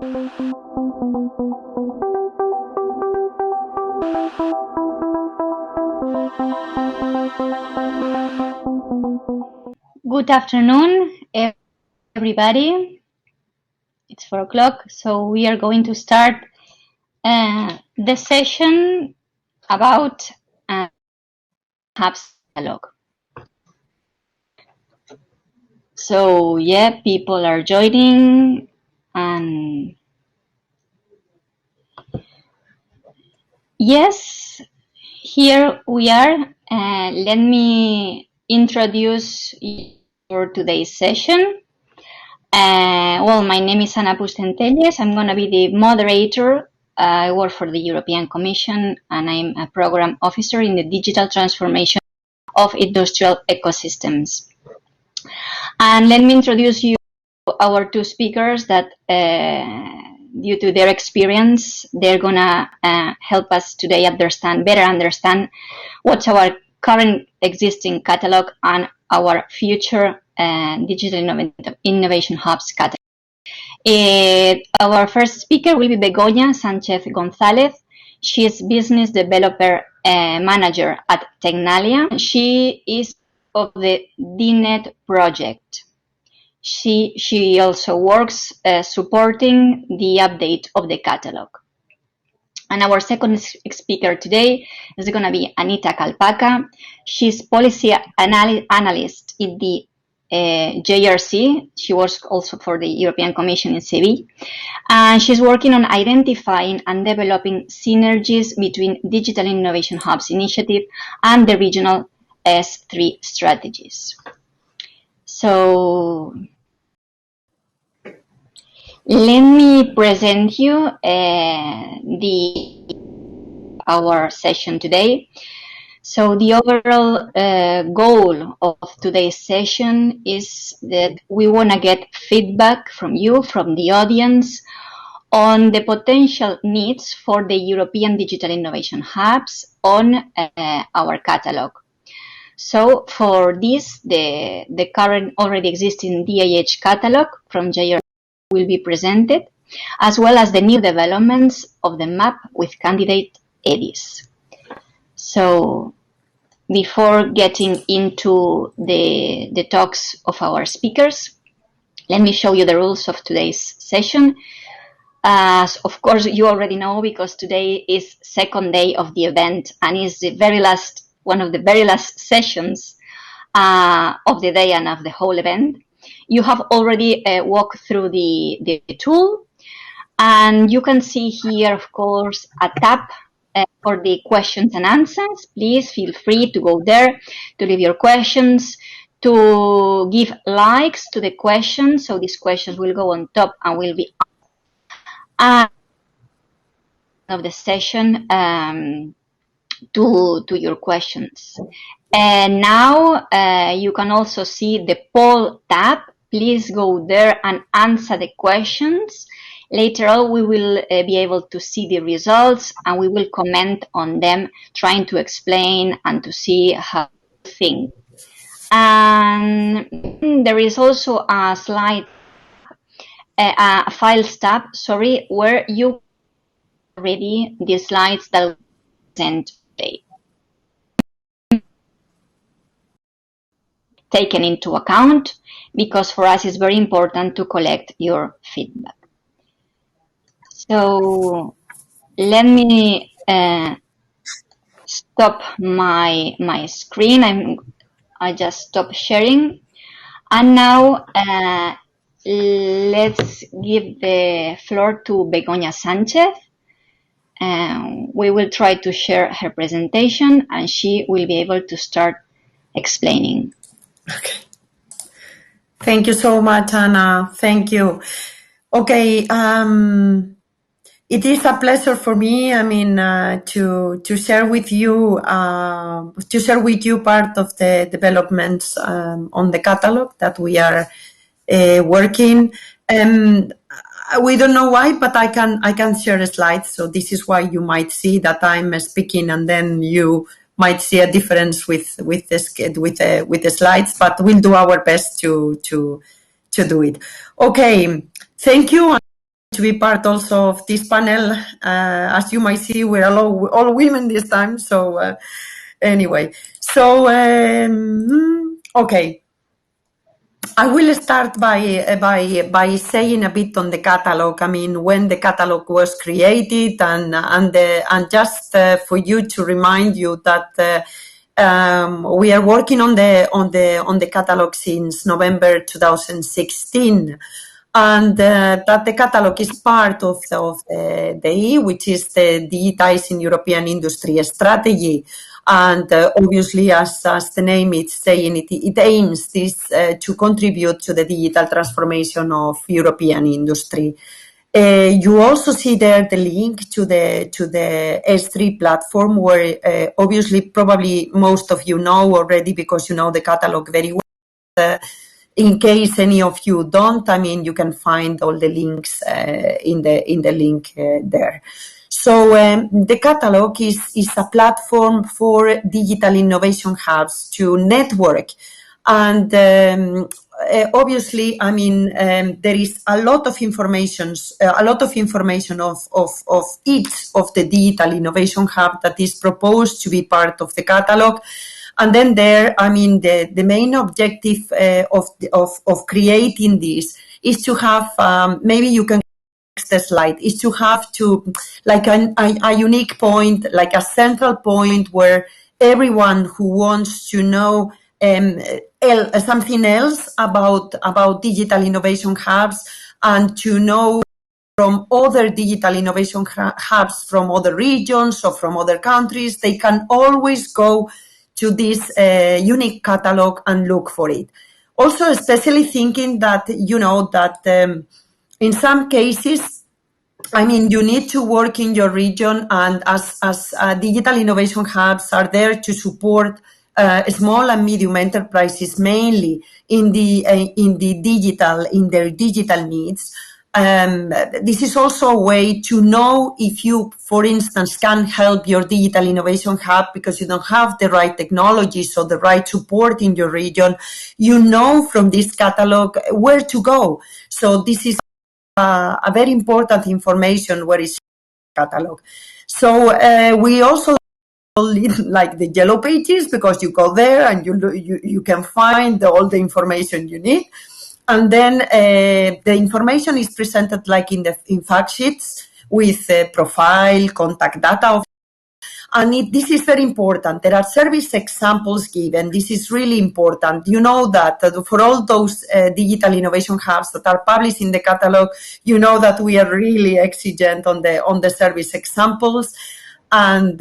Good afternoon, everybody. It's 4 o'clock, so we are going to start the session about EDIH Catalogue. So yeah, people are joining, and yes, here we are. Let me introduce you for today's session. Well, my name is Ana Pustentelles. I'm going to be the moderator. I work for the European Commission, and I'm a program officer in the digital transformation of industrial ecosystems. And let me introduce you our two speakers that, due to their experience, they're going to help us today better understand what's our current existing catalog and our future digital innovation hubs catalog. Our first speaker will be Begoña Sánchez González. She is business developer manager at Tecnalia. She is of the DNet project. She also works supporting the update of the catalog. And our second speaker today is going to be Anita Kalpaka. She's policy analyst in the JRC. She works also for the European Commission in Seville. And she's working on identifying and developing synergies between Digital Innovation Hubs initiative and the regional S3 strategies. So let me present you our session today. So the overall goal of today's session is that we want to get feedback from you, from the audience, on the potential needs for the European Digital Innovation Hubs on our catalog. So for this, the current already existing EDIH catalog from JRC will be presented, as well as the new developments of the map with candidate EDIHs. So before getting into the talks of our speakers, let me show you the rules of today's session. As of course you already know, because today is second day of the event and is the very last, one of the very last sessions of the day and of the whole event. You have already walked through the tool, and you can see here, of course, a tab for the questions and answers. Please feel free to go there to leave your questions, to give likes to the questions. So these questions will go on top and will be of the session to your questions. And now you can also see the poll tab. Please go there and answer the questions. Later on, we will be able to see the results and we will comment on them, trying to explain and to see how to think. And there is also a slide, a files tab, sorry, where you already the slides that we present today. Taken into account, because for us it's very important to collect your feedback. So let me stop my screen. I just stopped sharing, and now let's give the floor to Begoña Sánchez. We will try to share her presentation, and she will be able to start explaining. Okay. Thank you so much, Anna. Thank you. Okay. It is a pleasure for me, I mean, to share with you part of the developments on the catalog that we are working. We don't know why, but I can share slides. So this is why you might see that I'm speaking, and then you might see a difference with the slides. But we'll do our best to do it. Okay, thank you. to be part also of this panel. As you might see, we're all women this time. So anyway, so okay. I will start by saying a bit on the catalog. I mean, when the catalog was created, and just for you to remind you that we are working on the catalog since November 2016. And that the catalog is part of the EDIH, which is the EDIHs in European Industry Strategy. And obviously, as the name is saying, it aims this to contribute to the digital transformation of European industry. You also see there the link to the S3 platform, where obviously probably most of you know already because you know the catalog very well. In case any of you don't, I mean, you can find all the links in the link there. So the catalog is a platform for digital innovation hubs to network. And obviously, I mean, there is a lot of information of each of the digital innovation hub that is proposed to be part of the catalog. And then there, I mean, the main objective of creating this is to have, maybe you can the slide, is to have like a unique point, like a central point where everyone who wants to know something else about digital innovation hubs and to know from other digital innovation hubs from other regions or from other countries, they can always go to this unique catalog and look for it. Also, especially thinking that, you know, that in some cases, I mean, you need to work in your region, and as digital innovation hubs are there to support small and medium enterprises, mainly in their digital needs. This is also a way to know if you, for instance, can help your digital innovation hub because you don't have the right technologies or the right support in your region. You know from this catalog where to go. So this is a very important information where is catalog. So we also like the yellow pages because you go there and you can find all the information you need. And then the information is presented like in fact sheets with profile, contact data. And this is very important. There are service examples given. This is really important. You know that for all those digital innovation hubs that are published in the catalog, you know that we are really exigent on the service examples. And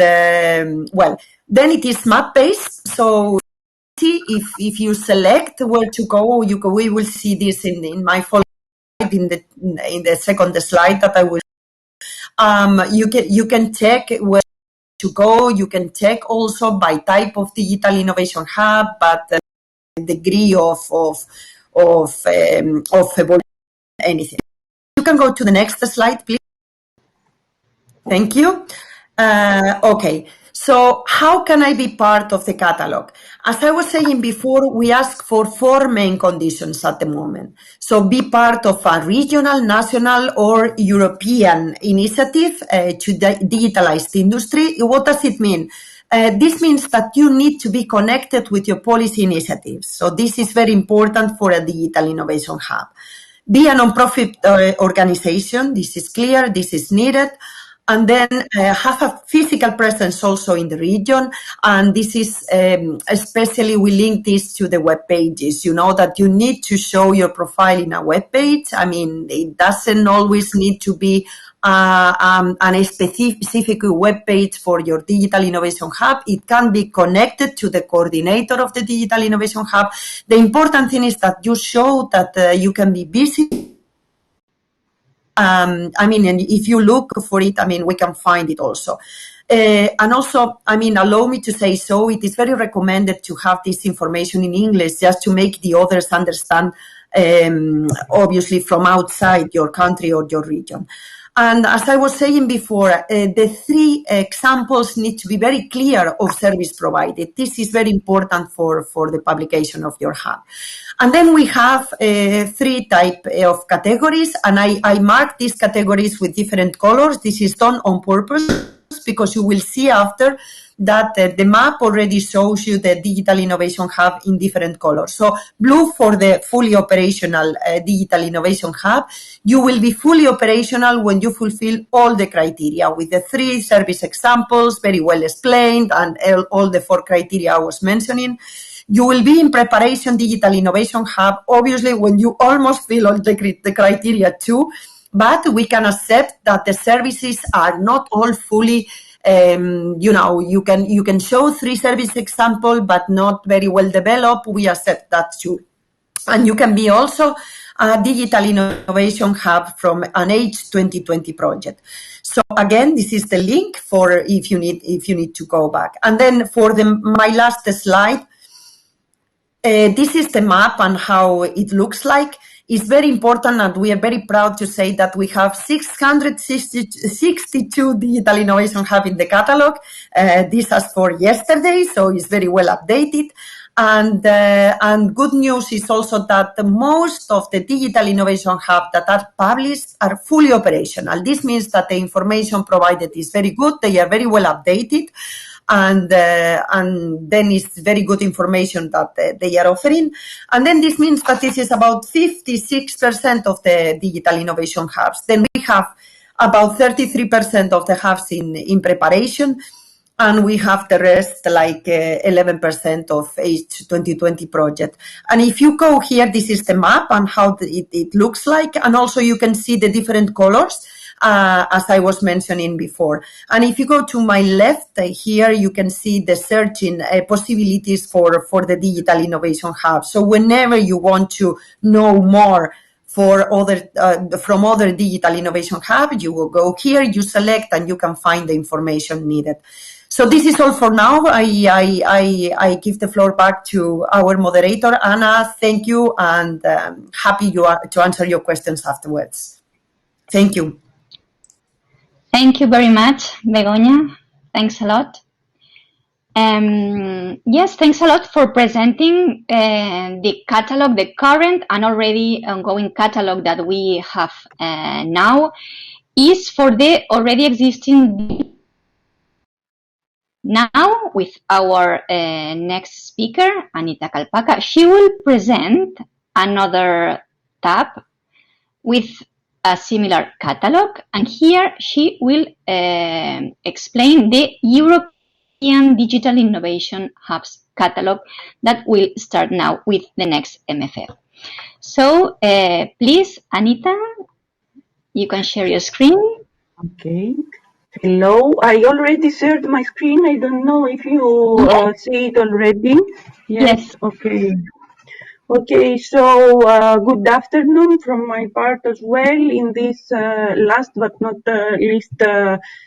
well, then it is map-based. So if you select where to go, we will see this in my follow in the second slide that I will. You can check where to go. You can check also by type of digital innovation hub, but the degree of evolution, anything. You can go to the next slide, please. Thank you. Okay. So how can I be part of the catalog? As I was saying before, we ask for 4 main conditions at the moment. So be part of a regional, national, or European initiative to digitalize the industry. What does it mean? This means that you need to be connected with your policy initiatives. So this is very important for a digital innovation hub. Be a non-profit organization. This is clear. This is needed. And then have a physical presence also in the region. And this is especially, we link this to the web pages. You know that you need to show your profile in a web page. I mean, it doesn't always need to be a specific web page for your digital innovation hub. It can be connected to the coordinator of the digital innovation hub. The important thing is that you show that you can be visible. I mean, and if you look for it, I mean, we can find it also. And also, I mean, allow me to say so, it is very recommended to have this information in English just to make the others understand obviously from outside your country or your region. And as I was saying before, the three examples need to be very clear of service provided. This is very important for the publication of your hub. And then we have three types of categories, and I mark these categories with different colors. This is done on purpose because you will see after that the map already shows you the Digital Innovation Hub in different colors. So blue for the fully operational Digital Innovation Hub. You will be fully operational when you fulfill all the criteria with the three service examples, very well explained, and all the four criteria I was mentioning. You will be in preparation Digital Innovation Hub, obviously, when you almost fill all the criteria too, but we can accept that the services are not all fully you can show three service example, but not very well developed. We accept that too. And you can be also a Digital Innovation Hub from an H 2020 project. So again, this is the link for if you need to go back. And then for my last slide, this is the map and how it looks like. It's very important, and we are very proud to say that we have 662 Digital Innovation Hub in the catalog. This is for yesterday, so it's very well updated. And good news is also that most of the Digital Innovation Hub that are published are fully operational. This means that the information provided is very good. They are very well updated. And then it's very good information that they are offering. And then this means that this is about 56% of the Digital Innovation Hubs. Then we have about 33% of the hubs in preparation, and we have the rest, like 11% of H 2020 project. And if you go here, this is the map and how it looks like, and also you can see the different colors. As I was mentioning before. And if you go to my left here, you can see the searching possibilities for the Digital Innovation Hub. So whenever you want to know more from other Digital Innovation Hub, you will go here, you select, and you can find the information needed. So this is all for now. I give the floor back to our moderator, Anna. Thank you, and happy to answer your questions afterwards. Thank you. Thank you very much, Begoña. Thanks a lot. Yes, thanks a lot for presenting the catalog, the current and already ongoing catalog that we have now is for the already existing. Now, with our next speaker, Anita Kalpaka, she will present another tab with a similar catalog, and here she will explain the European Digital Innovation Hubs catalog that will start now with the next MFF. So please, Anita, you can share your screen. Okay. Hello, I already shared my screen. I don't know if you see it already. Yes. Okay. Okay, so good afternoon from my part as well in this last but not least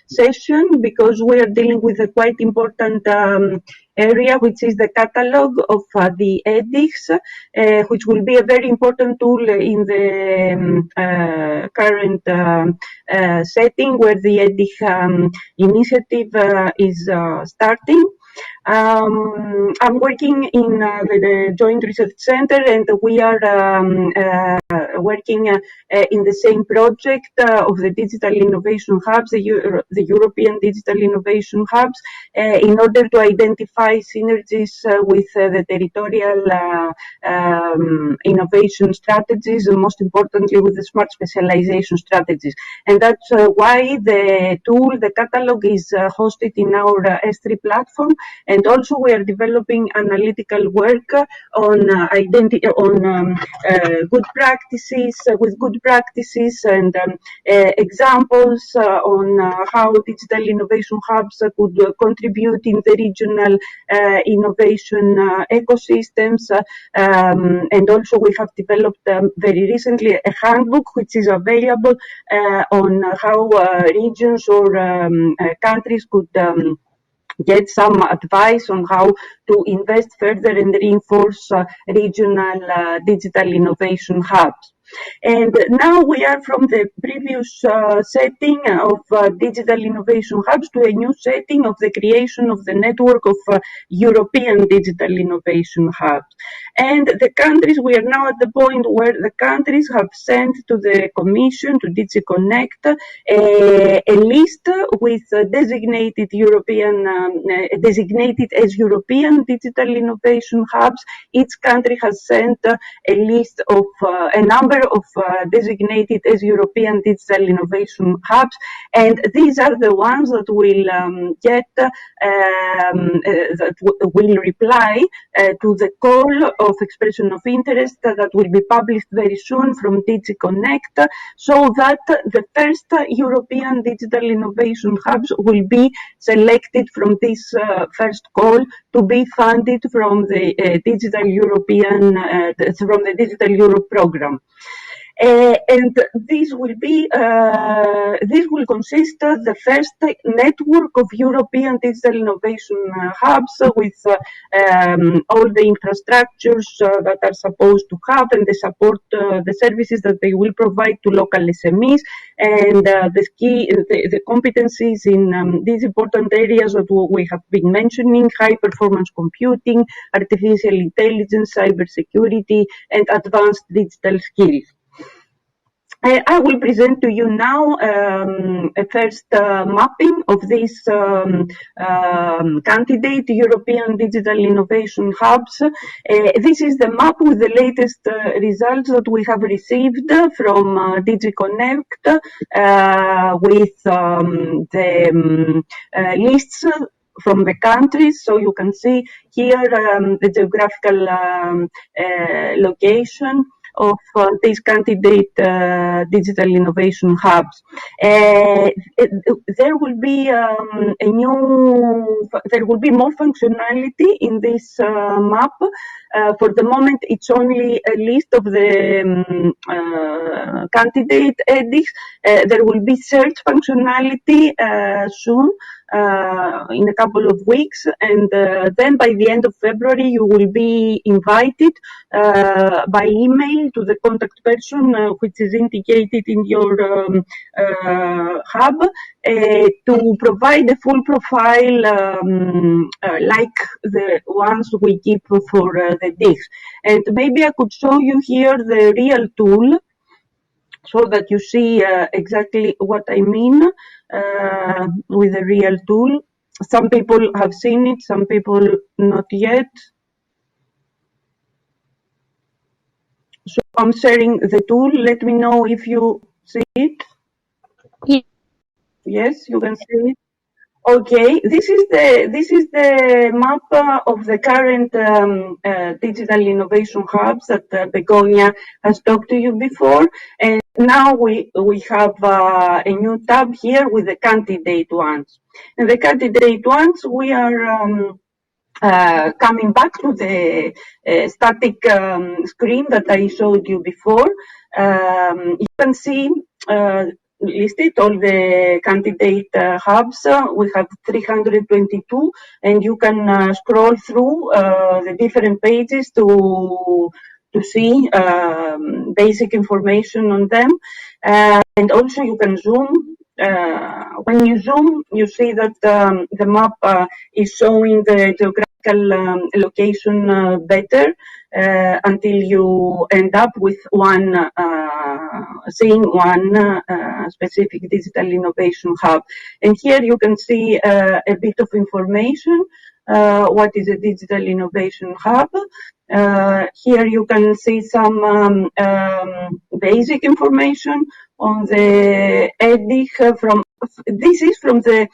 session, because we are dealing with a quite important area, which is the catalogue of the EDIHs, which will be a very important tool in the current setting where the EDIH initiative is starting. I'm working in the Joint Research Center, and we are working in the same project of the Digital Innovation Hubs, the European Digital Innovation Hubs, in order to identify synergies with the territorial innovation strategies, and most importantly with the smart specialization strategies. And that's why the tool, the catalog, is hosted in our S3 platform. And also we are developing analytical work on good practices, with good practices and examples on how digital innovation hubs could contribute in the regional innovation ecosystems. And also we have developed very recently a handbook which is available on how regions or countries could get some advice on how to invest further and reinforce regional digital innovation hubs. And now we are from the previous setting of digital innovation hubs to a new setting of the creation of the network of European digital innovation hubs. And the countries, we are now at the point where the countries have sent to the Commission, to DG Connect, a list with designated as European digital innovation hubs. Each country has sent a list of a number of designated as European digital innovation hubs, and these are the ones that will get that will reply to the call of expression of interest that will be published very soon from DG Connect, so that the first European digital innovation hubs will be selected from this first call to be funded from the Digital Europe program. And this will consist of the first network of European digital innovation hubs with all the infrastructures that are supposed to have, and the services that they will provide to local SMEs, and the competencies in these important areas that we have been mentioning: high performance computing, artificial intelligence, cybersecurity, and advanced digital skills. I will present to you now a first mapping of these candidate European digital innovation hubs. This is the map with the latest results that we have received from DG Connect with the lists from the countries. So you can see here the geographical location of these candidate digital innovation hubs. There will be more functionality in this map. For the moment, it's only a list of the candidate EDIHs. There will be search functionality soon, in a couple of weeks, and then by the end of February you will be invited by email to the contact person which is indicated in your hub to provide a full profile like the ones we keep for the EDIHs. And maybe I could show you here the real tool so that you see exactly what I mean with the real tool. Some people have seen it, some people not yet. So I'm sharing the tool. Let me know if you see it. Yeah. Yes, you can see it. Okay, this is the map of the current digital innovation hubs that Begonia has talked to you before, and now we have a new tab here with the candidate ones. And the candidate ones, we are coming back to the static screen that I showed you before. You can see listed all the candidate hubs. We have 322, and you can scroll through the different pages to see basic information on them, and also you can zoom. When you zoom, you see that the map is showing the geographical location better until you end up with seeing one specific digital innovation hub. And here you can see a bit of information. What is a digital innovation hub? Here you can see some basic information on the EDIH. This is from the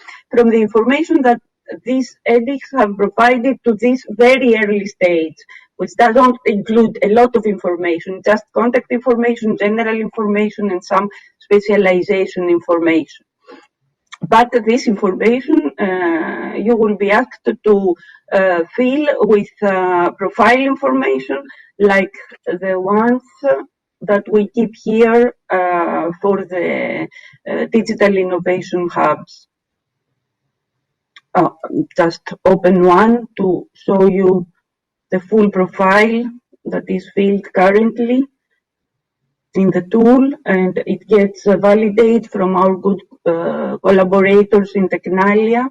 information that these EDIHs have provided to this very early stage, which doesn't include a lot of information, just contact information, general information, and some specialization information. But this information you will be asked to fill with profile information like the ones that we keep here for the digital innovation hubs. just open one to show you the full profile that is filled currently in the tool, and it gets validated from our good collaborators in Tecnalia.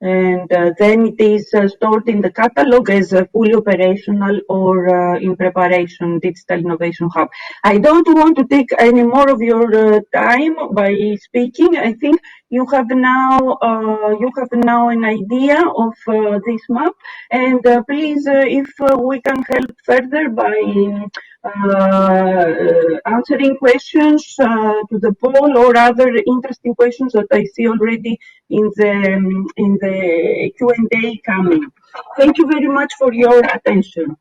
And then it is stored in the catalog as a fully operational or in preparation digital innovation hub. I don't want to take any more of your time by speaking. I think you have now an idea of this map, and please, if we can help further by answering questions to the poll or other interesting questions that I see already in the Q&A coming. Thank you very much for your attention.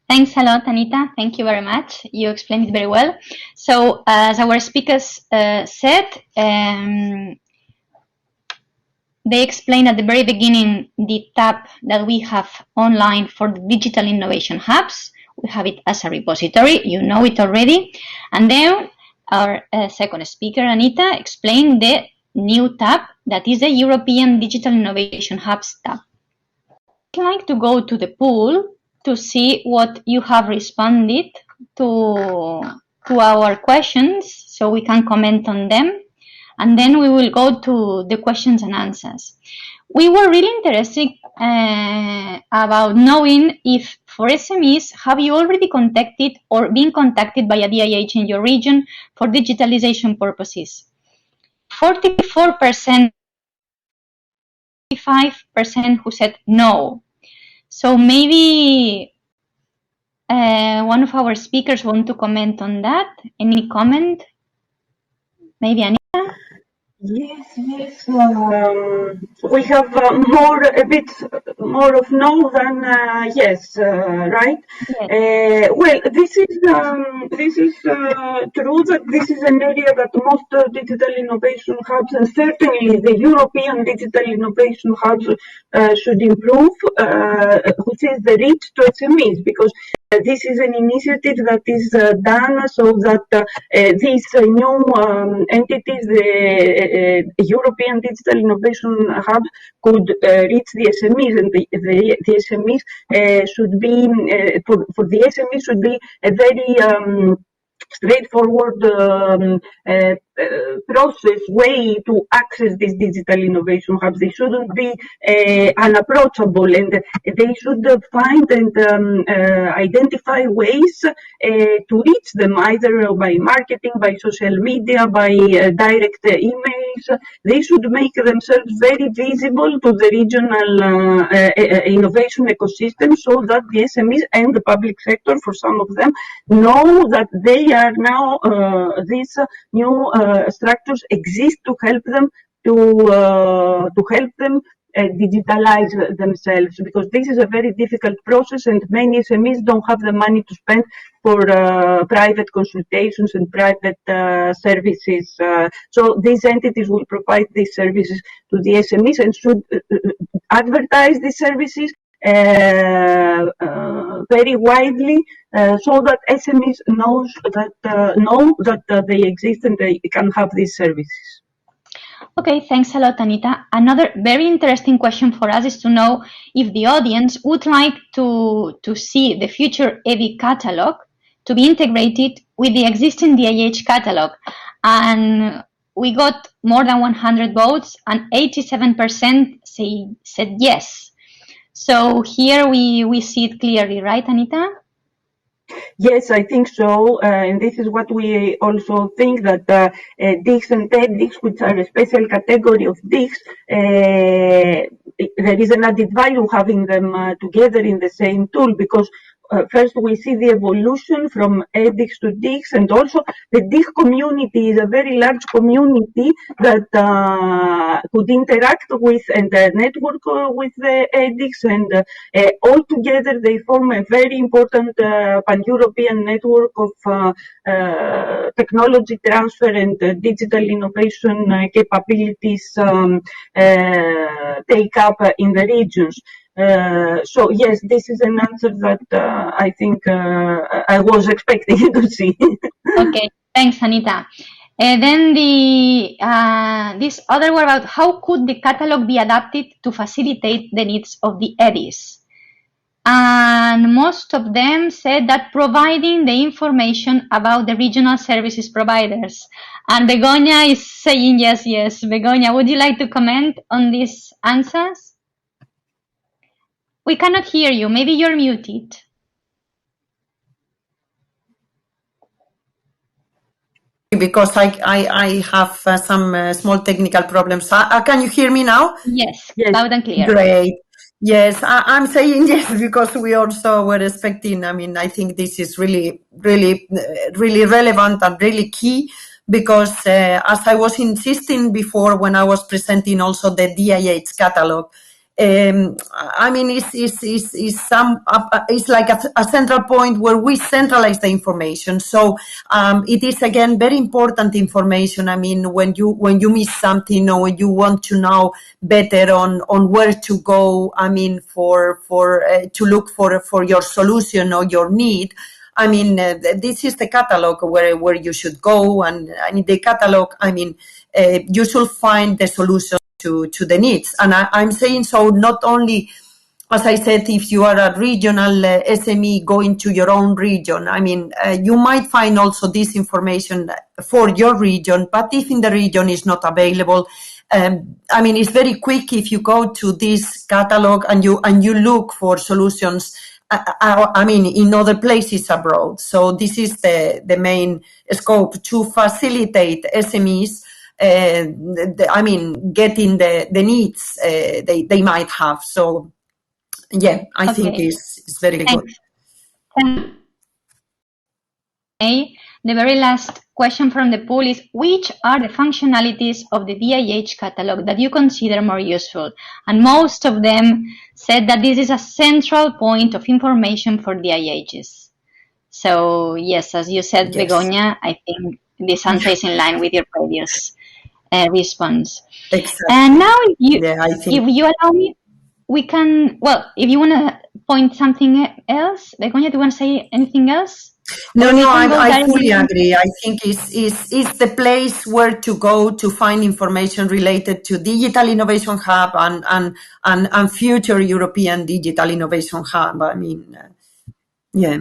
Thanks a lot, Anita. Thank you very much. You explained it very well. So, as our speakers said, they explained at the very beginning the tab that we have online for the digital innovation hubs. We have it as a repository. You know it already. And then our second speaker, Anita, explained the new tab that is the European Digital Innovation Hubs tab. I'd like to go to the pool to see what you have responded to our questions so we can comment on them. And then we will go to the questions and answers. We were really interested about knowing if for SMEs, have you already contacted or been contacted by a EDIH in your region for digitalization purposes? 44%, 55% who said no. So maybe one of our speakers want to comment on that. Any comment? Maybe Anita? Yes. We have a bit more of no than yes, right? Yes. Well, this is true that this is an area that most digital innovation hubs, and certainly the European digital innovation hubs, should improve, which is the reach to SMEs, because this is an initiative that is done so that these new entities, the European Digital Innovation Hub, could reach the SMEs, and the SMEs should be, for the SMEs should be a very straightforward process way to access these digital innovation hubs. They shouldn't be unapproachable, and they should find and identify ways to reach them, either by marketing, by social media, by direct emails. They should make themselves very visible to the regional innovation ecosystem, so that the SMEs and the public sector, for some of them, know that they are now these new structures exist to help them digitalize themselves, because this is a very difficult process, and many SMEs don't have the money to spend for private consultations and private services. So these entities will provide these services to the SMEs and should advertise these services very widely, so that SMEs know that they exist and they can have these services. Okay, thanks a lot, Anita. Another very interesting question for us is to know if the audience would like to see the future EDIH Catalogue to be integrated with the existing EDIH Catalogue. And we got more than 100 votes, and 87% said yes. So here we see it clearly, right, Anita? Yes, I think so, and this is what we also think, that EDIHs and e-dihs, which are a special category of EDIHs, there is an added value having them together in the same tool, because first we see the evolution from e-dihs to EDIHs, and also the EDIH community is a very large community that could interact with and network with the e-dihs, and all together they form a very important pan-European network of technology transfer and digital innovation capabilities take up in the regions. So yes, this is an answer that I think I was expecting to see. Okay, thanks, Anita. Then this other one about how could the catalog be adapted to facilitate the needs of the EDIHs. And most of them said that providing the information about the regional services providers. And Begoña is saying yes, yes. Begoña, would you like to comment on these answers? We cannot hear you. Maybe you're muted. Because I have some small technical problems. Can you hear me now? Yes, loud and clear. Great. Yes, I'm saying yes because we also were expecting. I mean, I think this is really relevant and really key because as I was insisting before when I was presenting also the EDIH catalog, I mean, it's like a central point where we centralize the information. So it is again very important information. I mean, when you miss something or when you want to know better on where to go, I mean, for to look for your solution or your need. I mean, this is the catalog where you should go, and in the catalog, I mean, you should find the solution to the needs. And I'm saying so not only, as I said, if you are a regional SME going to your own region, I mean, you might find also this information for your region, but if in the region is not available, I mean, it's very quick if you go to this catalog and you look for solutions, I mean, in other places abroad. So this is the main scope to facilitate SMEs I mean, getting the needs they might have. So, yeah, I think it's very good. Okay. The very last question from the pool is, which are the functionalities of the EDIH catalog that you consider more useful? And most of them said that this is a central point of information for EDIHs. So, yes, as you said, yes. Begoña, I think this answer is in line with your previous response. Exactly. And now, if you allow me, we can, well, if you want to point something else, Begoña, do you want to say anything else? No, I fully agree. I think it's the place where to go to find information related to Digital Innovation Hub and future European Digital Innovation Hub. I mean, yeah.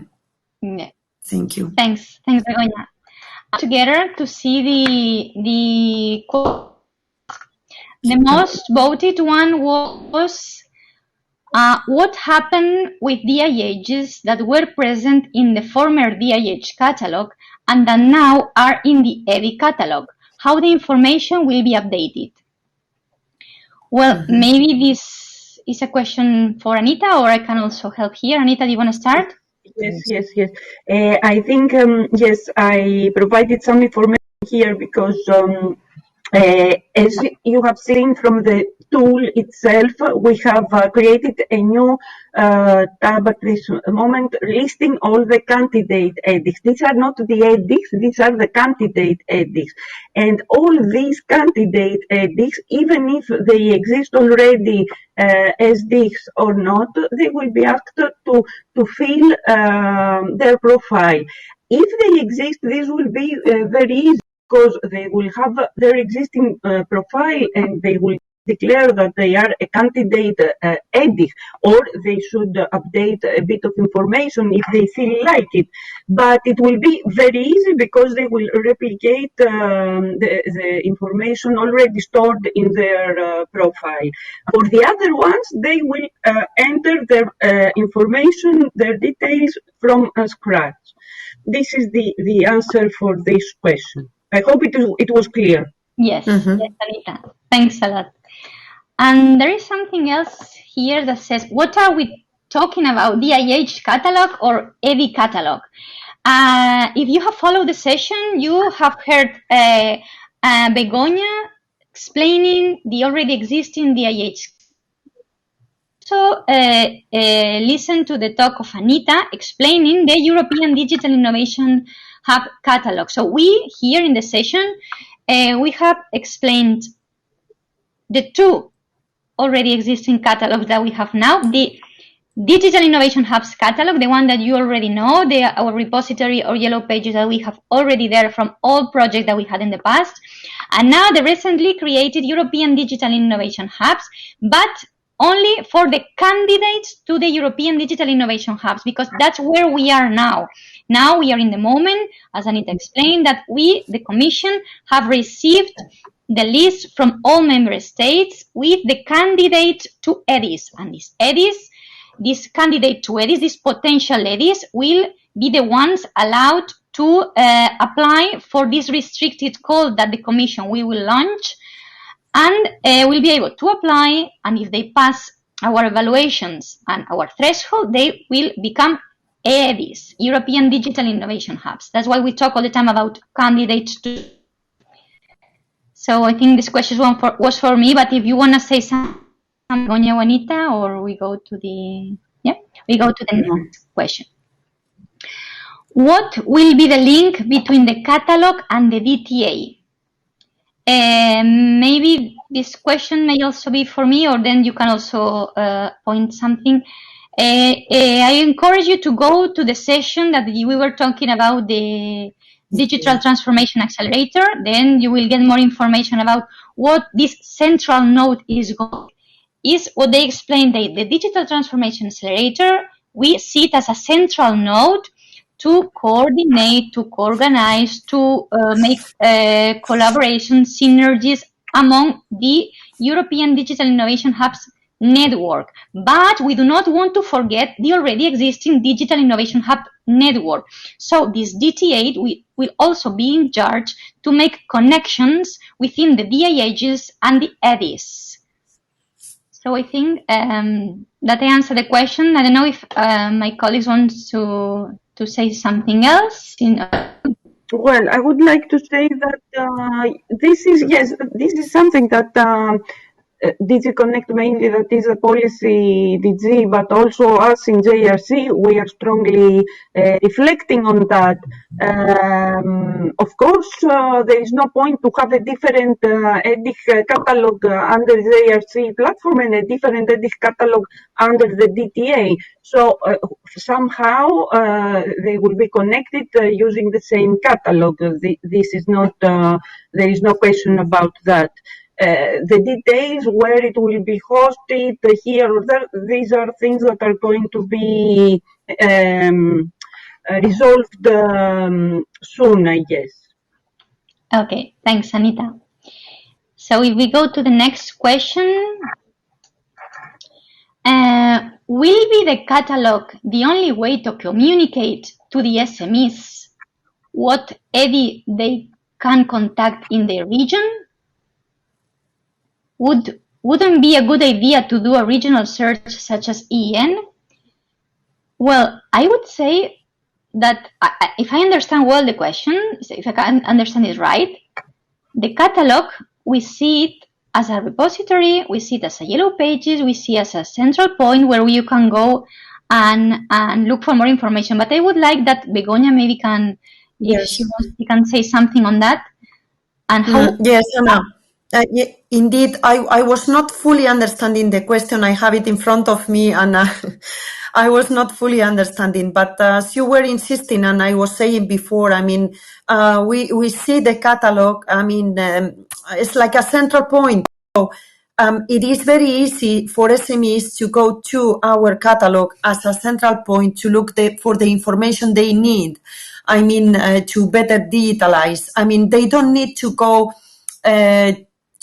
Thank you. Thanks, Begoña. Together to see the most voted one was what happened with EDIHs that were present in the former EDIH catalog and that now are in the EDI catalog, how the information will be updated. Well, maybe this is a question for Anita, or I can also help here. Anita, do you want to start? Yes. I think, yes, I provided some information here because as you have seen from the tool itself, we have created a new tab at this moment listing all the candidate EDIHs. These are not the EDIHs, these are the candidate EDIHs. And all these candidate EDIHs, even if they exist already as EDIHs or not, they will be asked to fill their profile. If they exist, this will be very easy, because they will have their existing profile and they will declare that they are a candidate EDIH, or they should update a bit of information if they feel like it. But it will be very easy because they will replicate the information already stored in their profile. For the other ones, they will enter their information, their details from scratch. This is the answer for this question. I hope it was clear. Yes, yes, Anita. Thanks a lot. And there is something else here that says, what are we talking about, EDIH catalog or EDI catalog? If you have followed the session, you have heard Begoña explaining the already existing EDIH. So listen to the talk of Anita explaining the European Digital Innovation Hub catalog. So we here in the session, we have explained the two already existing catalogs that we have now, the Digital Innovation Hubs Catalog, the one that you already know, our repository or yellow pages that we have already there from all projects that we had in the past. And now the recently created European Digital Innovation Hubs, but only for the candidates to the European Digital Innovation Hubs, because that's where we are now. Now we are in the moment, as Anita explained, that we, the Commission, have received the list from all member states with the candidate to EDIHs. And these EDIHs, this candidate to EDIHs, these potential EDIHs, will be the ones allowed to apply for this restricted call that the Commission we will launch, and will be able to apply, and if they pass our evaluations and our threshold, they will become EDIHs, European Digital Innovation Hubs. That's why we talk all the time about candidates to. So I think this question was for me, but if you want to say something, Goña, Juanita, or we go to the next question. What will be the link between the catalog and the DTA? Maybe this question may also be for me, or then you can also point something. I encourage you to go to the session that we were talking about, the Digital Transformation Accelerator. Then you will get more information about what this central node is what they explained. The Digital Transformation Accelerator, we see it as a central node to coordinate, to organize, to make collaboration, synergies among the European Digital Innovation Hubs network. But we do not want to forget the already existing Digital Innovation Hub network. So this DTA will also be in charge to make connections within the EDIHs and the EDIHs. So I think that I answered the question. I don't know if my colleagues want to say something else. Well, I would like to say that this is something that DG Connect mainly, that is a policy DG, but also us in JRC, we are strongly reflecting on that. Of course, there is no point to have a different EDIH catalog under the JRC platform and a different EDIH catalog under the DTA. So somehow they will be connected using the same catalog. This is not, there is no question about that. The details, where it will be hosted, here or there, these are things that are going to be resolved soon, I guess. Okay, thanks, Anita. So if we go to the next question, will be the catalog the only way to communicate to the SMEs what EDI they can contact in their region? Wouldn't be a good idea to do a regional search such as EN? Well, I would say that if I understand well the question, if I can understand it right, the catalog, we see it as a repository, we see it as a yellow pages, we see it as a central point where you can go and look for more information. But I would like that Begoña maybe can, if she wants, she can say something on that. And how? Yes, Anna. Indeed, I was not fully understanding the question. I have it in front of me, and I was not fully understanding. But as you were insisting, and I was saying before, I mean, we see the catalog. I mean, it's like a central point. So it is very easy for SMEs to go to our catalog as a central point to look for the information they need. I mean, to better digitalize. I mean, they don't need to go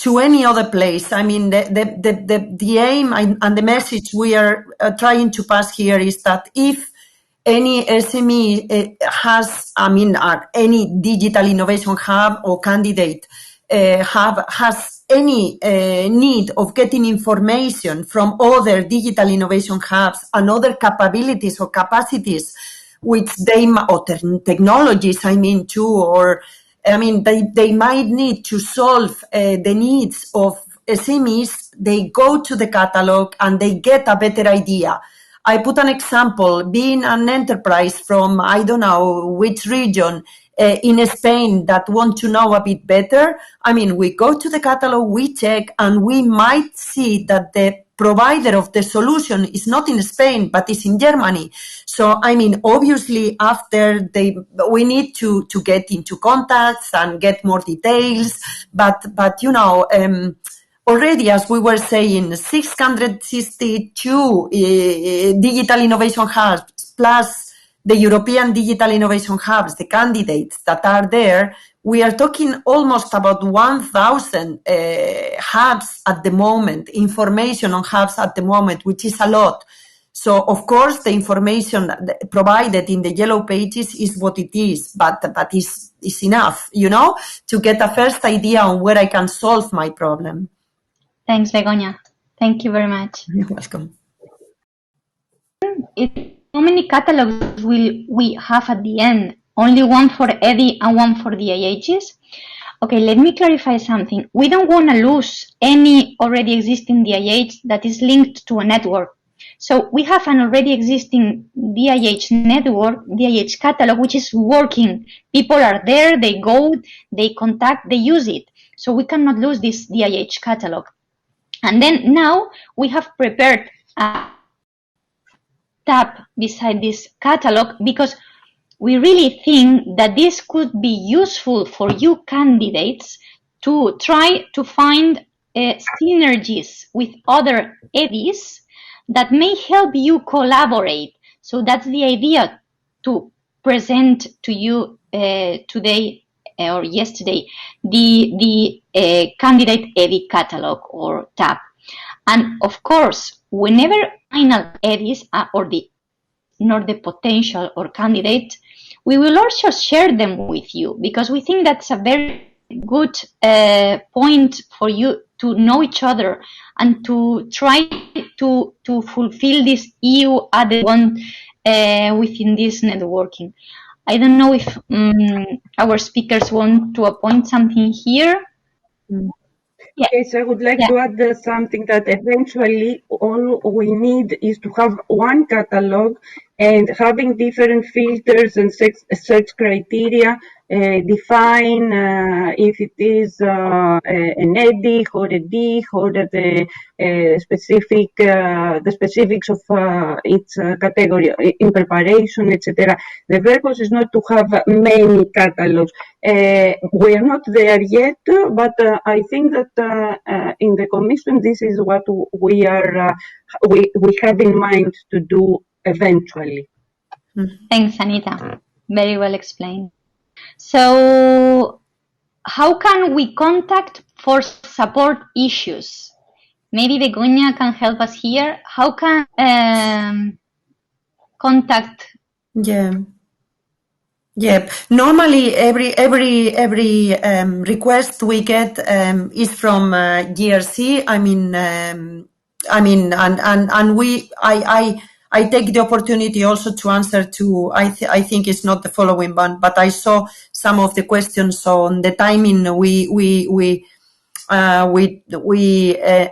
to any other place. I mean, the aim and the message we are trying to pass here is that if any SME has, I mean, any digital innovation hub or candidate has any need of getting information from other digital innovation hubs and other capabilities or capacities which they, or technologies, I mean, too, or I mean, they might need to solve the needs of SMEs. They go to the catalog and they get a better idea. I put an example, being an enterprise from, I don't know which region in Spain that want to know a bit better. I mean, we go to the catalog, we check, and we might see that the provider of the solution is not in Spain, but is in Germany. So, I mean, obviously, after we need to get into contacts and get more details. But you know, already, as we were saying, 662 digital innovation hubs plus the European digital innovation hubs, the candidates that are there. We are talking almost about 1,000 hubs at the moment, information on hubs at the moment, which is a lot. So, of course, the information provided in the yellow pages is what it is, but is enough, you know, to get a first idea on where I can solve my problem. Thanks, Begoña. Thank you very much. You're welcome. How many catalogs will we have at the end? Only one for EDI and one for the EDIHs? Okay, let me clarify something. We don't want to lose any already existing EDIH that is linked to a network. So we have an already existing EDIH network, EDIH catalog, which is working. People are there, they go, they contact, they use it. So we cannot lose this EDIH catalog. And then now we have prepared a tab beside this catalog because we really think that this could be useful for you candidates to try to find synergies with other EDIs that may help you collaborate. So that's the idea to present to you today or yesterday the candidate EDI catalog or tab. And of course, whenever final EDIs or nor the potential or candidate, we will also share them with you because we think that's a very good point for you to know each other and to try to fulfill this EU added one within this networking. I don't know if our speakers want to appoint something here. Yeah. Yes, I would like to add something that eventually all we need is to have one catalog and having different filters and search criteria define if it is an EDIH or a EDIH or the specifics of its category in preparation, etc. The purpose is not to have many catalogs. We are not there yet, but I think that in the Commission this is what we have in mind to do eventually. Thanks, Anita. Very well explained. So, how can we contact for support issues? Maybe Begoña can help us here. How can contact? Yeah. Normally, every request we get is from GRC. I take the opportunity also to answer to. I think it's not the following one, but I saw some of the questions on the timing we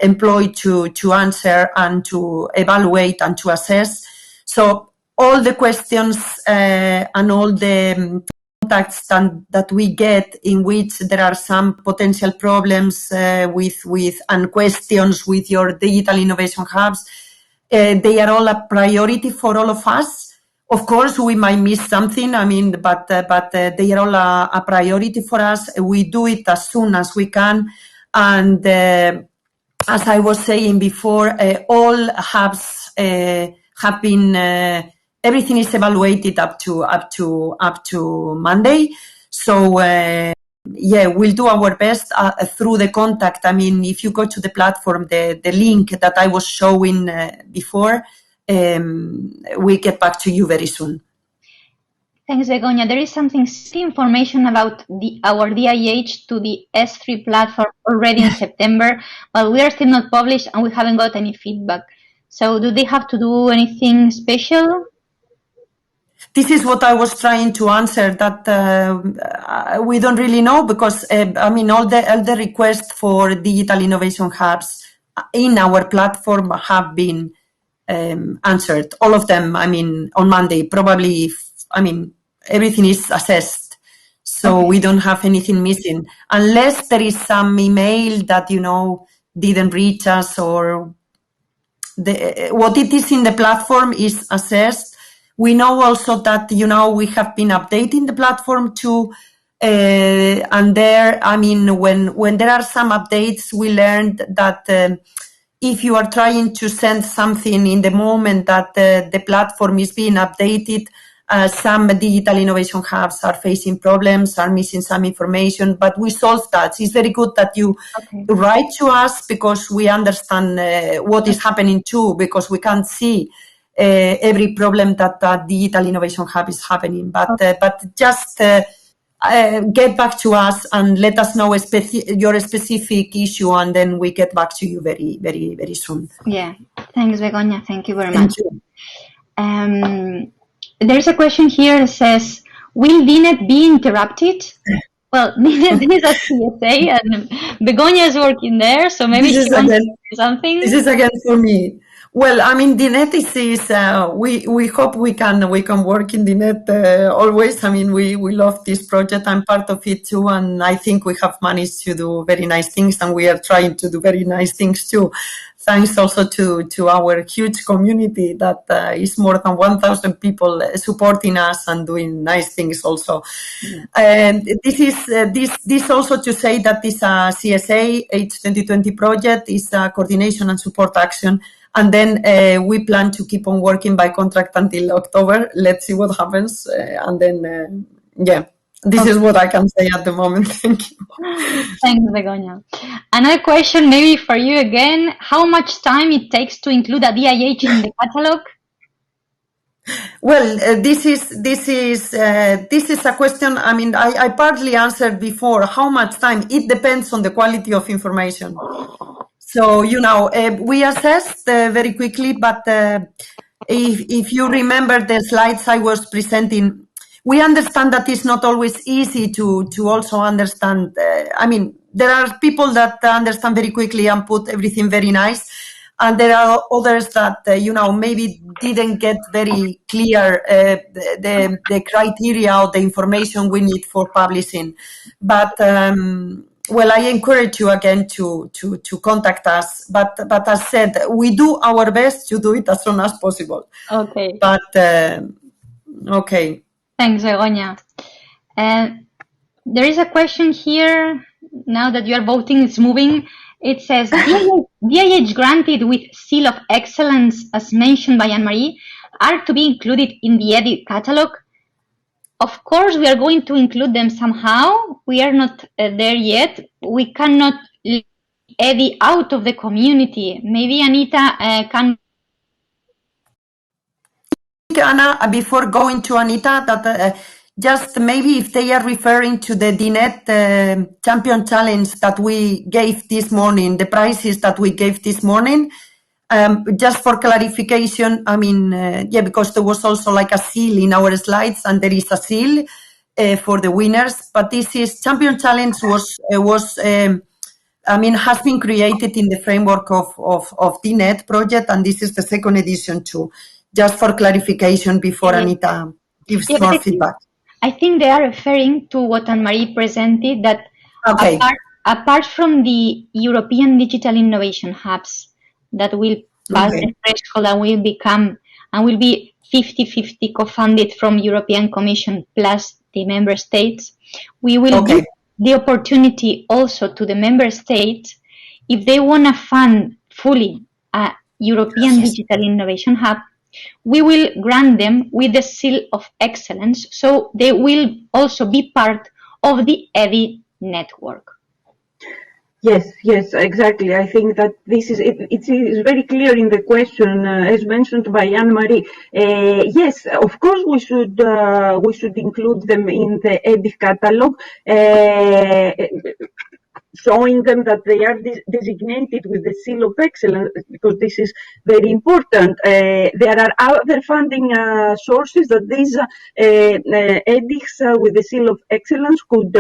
employ to answer and to evaluate and to assess. So all the questions and all the contacts that we get in which there are some potential problems with and questions with your digital innovation hubs, they are all a priority for all of us. Of course, we might miss something. But they are all a priority for us. We do it as soon as we can. And as I was saying before, all hubs have been. Everything is evaluated up to Monday. So we'll do our best through the contact. If you go to the platform, the link that I was showing before, we get back to you very soon. Thanks, Begoña. There is some information about our EDIH to the S3 platform already in September, but we are still not published and we haven't got any feedback. So do they have to do anything special? This is what I was trying to answer, that we don't really know because, all the requests for digital innovation hubs in our platform have been answered. All of them, on Monday, probably, everything is assessed. So we don't have anything missing. Unless there is some email that, didn't reach us or what it is in the platform is assessed. We know also that, we have been updating the platform too. And there, I mean, when there are some updates, we learned that if you are trying to send something in the moment that the platform is being updated, some digital innovation hubs are facing problems, are missing some information, but we solved that. It's very good that you write to us, because we understand what is happening too, because we can't see every problem that digital innovation hub is happening. But just get back to us and let us know your specific issue, and then we get back to you very, very, very soon. Yeah, thanks, Begoña. Thank you very Thank much. you. There's a question here that says, will DNet be interrupted? Well, DNet is a CSA, and Begoña is working there, so maybe she wants to say something. This is again for me. Well, I mean, DNet is we hope we can work in DNet always. I mean, we love this project. I'm part of it too, and I think we have managed to do very nice things, and we are trying to do very nice things too. Thanks also to our huge community that is more than 1,000 people supporting us and doing nice things also. Yeah. And this is this also to say that this CSA H2020 project is a coordination and support action. And then we plan to keep on working by contract until October. Let's see what happens. And then, this is what I can say at the moment. Thank you. Thanks, Begoña. Another question maybe for you again. How much time it takes to include a EDIH in the catalog? Well, this is a question. I mean, I partly answered before. How much time? It depends on the quality of information. So, we assessed very quickly, but if you remember the slides I was presenting, we understand that it's not always easy to also understand. I mean, there are people that understand very quickly and put everything very nice, and there are others that, maybe didn't get very clear the criteria or the information we need for publishing. But well, I encourage you again to contact us. But as said, we do our best to do it as soon as possible. Okay. But okay. Thanks, Begoña. There is a question here. Now that you are voting, it's moving. It says, EDIH granted with Seal of Excellence, as mentioned by Anne-Marie, are to be included in the EDIH Catalogue. Of course, we are going to include them somehow. We are not there yet. We cannot leave EDIH out of the community. Maybe Anita can... Anna, before going to Anita, that just maybe if they are referring to the DNet Champion Challenge that we gave this morning, the prizes that we gave this morning, just for clarification, I mean, because there was also like a seal in our slides, and there is a seal for the winners, but this is Champion Challenge has been created in the framework of DNet project, and this is the second edition too. Just for clarification before Anita gives more feedback. I think they are referring to what Anne-Marie presented, that apart from the European Digital Innovation Hubs that will pass the threshold and will be 50-50 co-funded from European Commission plus the member states, we will give the opportunity also to the member states, if they want to fund fully a European Digital Innovation Hub, we will grant them with the Seal of Excellence, so they will also be part of the EDIH network. Yes, exactly. I think that this is it is very clear in the question, as mentioned by Anne-Marie. Yes, of course we should include them in the EDIH Catalogue. Showing them that they are designated with the Seal of Excellence, because this is very important. There are other funding sources that these EDIHs with the Seal of Excellence could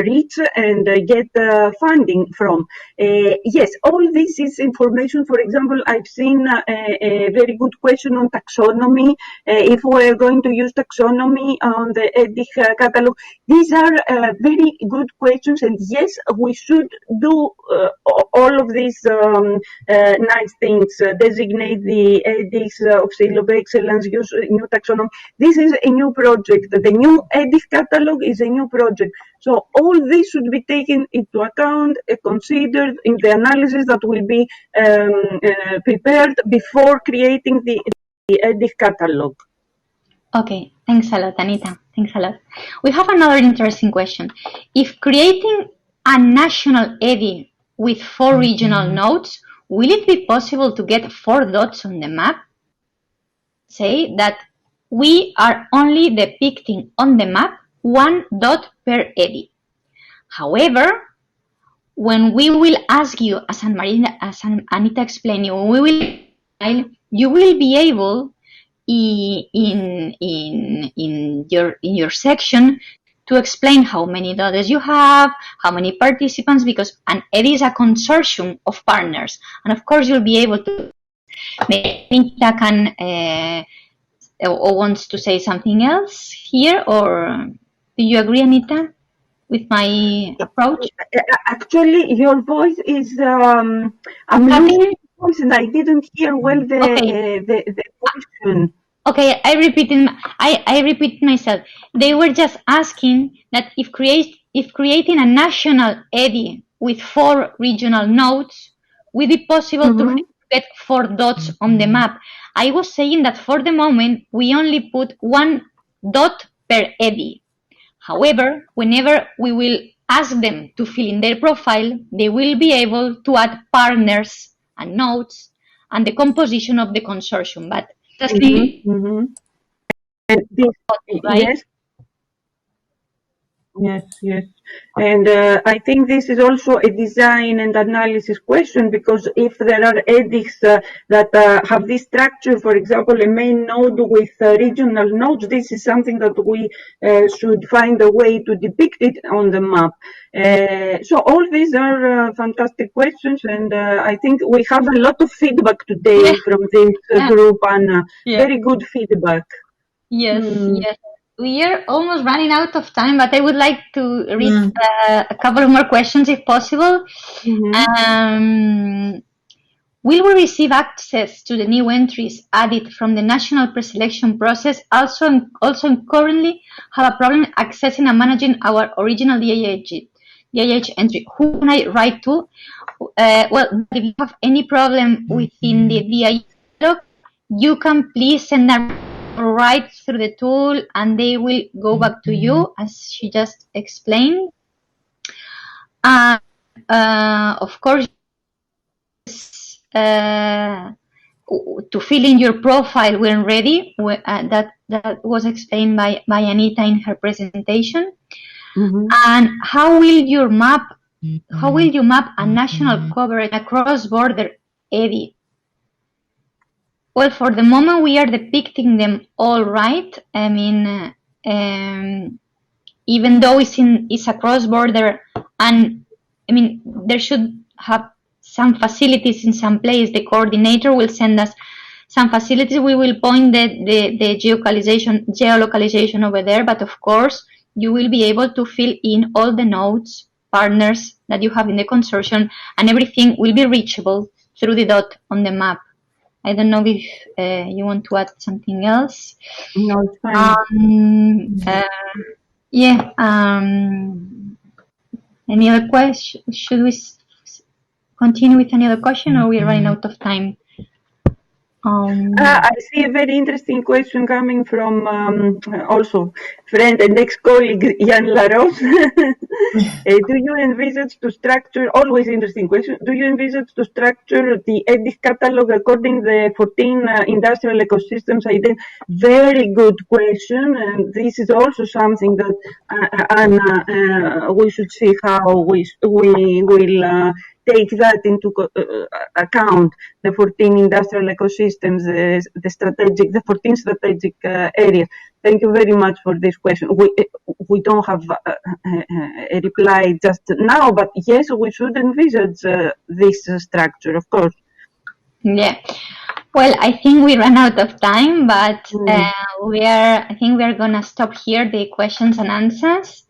reach and get funding from. Yes, all this is information. For example, I've seen a very good question on taxonomy. If we're going to use taxonomy on the EDIH Catalogue, these are very good questions, and yes, we should do all of these nice things, designate the EDIHs of seal of excellence, use new taxonomy. This is a new project. The new EDIH Catalogue is a new project. So all this should be taken into account, considered in the analysis that will be prepared before creating the EDIH Catalogue. Okay, thanks a lot, Anita. Thanks a lot. We have another interesting question. If creating a national EDIH with 4 regional nodes, will it be possible to get 4 dots on the map? Say that we are only depicting on the map 1 dot per EDIH. However, when we will ask you, as Anita explained you will be able in your section to explain how many dots you have, how many participants, because an EDIH is a consortium of partners, and of course you'll be able to. Anita can or wants to say something else here, or do you agree, Anita, with my approach? Actually, your voice is I'm losing voice, and I didn't hear well the question. Okay, I repeat myself. They were just asking that if creating a national EDIH with 4 regional nodes, will it be possible to get 4 dots on the map? I was saying that for the moment we only put 1 dot per EDIH. However, whenever we will ask them to fill in their profile, they will be able to add partners and nodes and the composition of the consortium. But And this, right? Yes. And I think this is also a design and analysis question, because if there are EDIHs that have this structure, for example, a main node with regional nodes, this is something that we should find a way to depict it on the map. So all these are fantastic questions, and I think we have a lot of feedback today from this group, and very good feedback. Yes. We are almost running out of time, but I would like to read a couple of more questions if possible. Will we receive access to the new entries added from the national preselection process? Also currently have a problem accessing and managing our original EDIH entry. Who can I write to? Well, if you have any problem within the EDIH catalog, you can please send a write through the tool and they will go back to you, as she just explained. Of course, to fill in your profile when ready, that was explained by Anita in her presentation. And how will you map a national coverage, a cross-border EDIH? Well, for the moment, we are depicting them all right. I mean, even though it's a cross-border, and I mean, there should have some facilities in some place. The coordinator will send us some facilities. We will point the geolocalization over there, but of course, you will be able to fill in all the nodes, partners that you have in the consortium, and everything will be reachable through the dot on the map. I don't know if you want to add something else. No, it's fine. Any other question? Should we continue with any other question, or we're running out of time? I see a very interesting question coming from also friend and ex-colleague Jan Laros. Do you envisage to structure, always interesting question, do you envisage to structure the EDIH catalog according the 14 industrial ecosystems identity? Very good question, and this is also something that Anna, we should see how we will take that into account, the 14 industrial ecosystems, the 14 strategic areas. Thank you very much for this question. We don't have a reply just now, but yes, we should envisage this structure, of course. Yeah. Well, I think we ran out of time, but I think we are gonna stop here the questions and answers.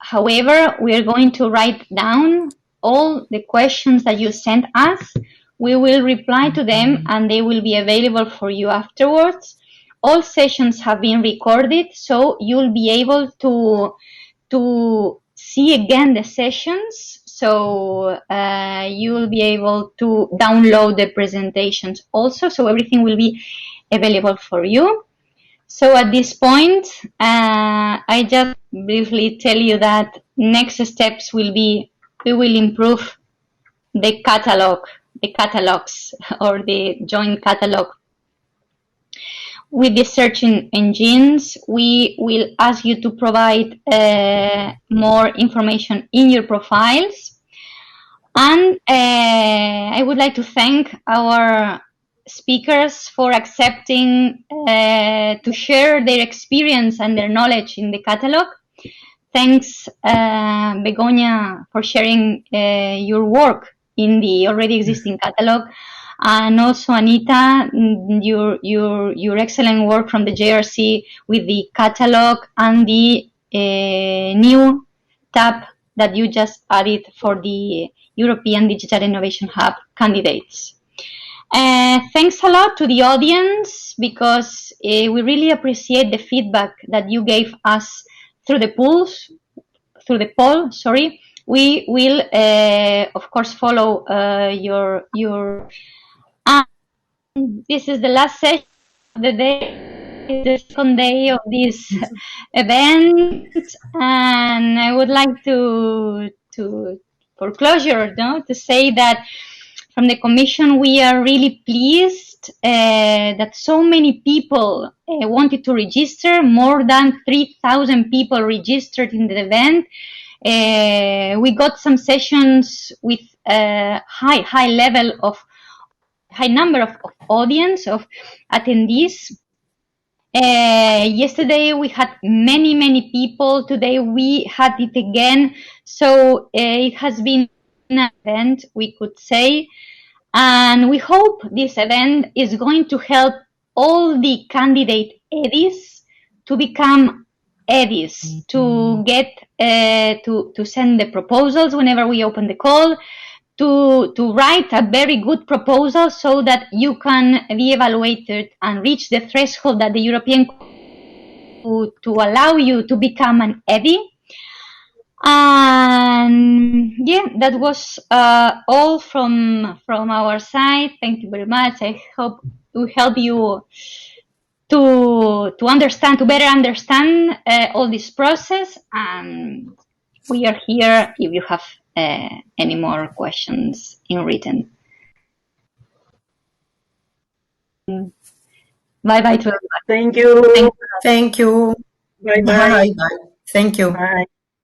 However, we are going to write down all the questions that you sent us. We will reply to them and they will be available for you afterwards. All sessions have been recorded, so you'll be able to see again the sessions. So you will be able to download the presentations also. So everything will be available for you. So at this point, I just briefly tell you that next steps will be, we will improve the catalogs or the joint catalog. With the search engines, we will ask you to provide more information in your profiles. And I would like to thank our speakers for accepting to share their experience and their knowledge in the catalog. Thanks, Begoña, for sharing your work in the already existing catalog, and also Anita, your excellent work from the JRC with the catalog and the new tab that you just added for the European Digital Innovation Hub candidates. Thanks a lot to the audience, because we really appreciate the feedback that you gave us through the poll. We will, of course, follow your. This is the last session of the day, the second day of this event, and I would like to for closure, to say that from the Commission, we are really pleased that so many people wanted to register. More than 3,000 people registered in the event. We got some sessions with high number of audience, of attendees. Yesterday we had many people. Today we had it again. So it has been an event, we could say. And we hope this event is going to help all the candidate EDIs to become EDIs, to get to send the proposals whenever we open the call, to write a very good proposal so that you can be evaluated and reach the threshold that the European to allow you to become an EDI. And yeah, that was all from our side. Thank you very much. I hope to help you to better understand all this process. And we are here if you have any more questions in written. Bye bye to everybody. Thank you. Thank you. Bye bye. Bye. Bye. Thank you. Bye.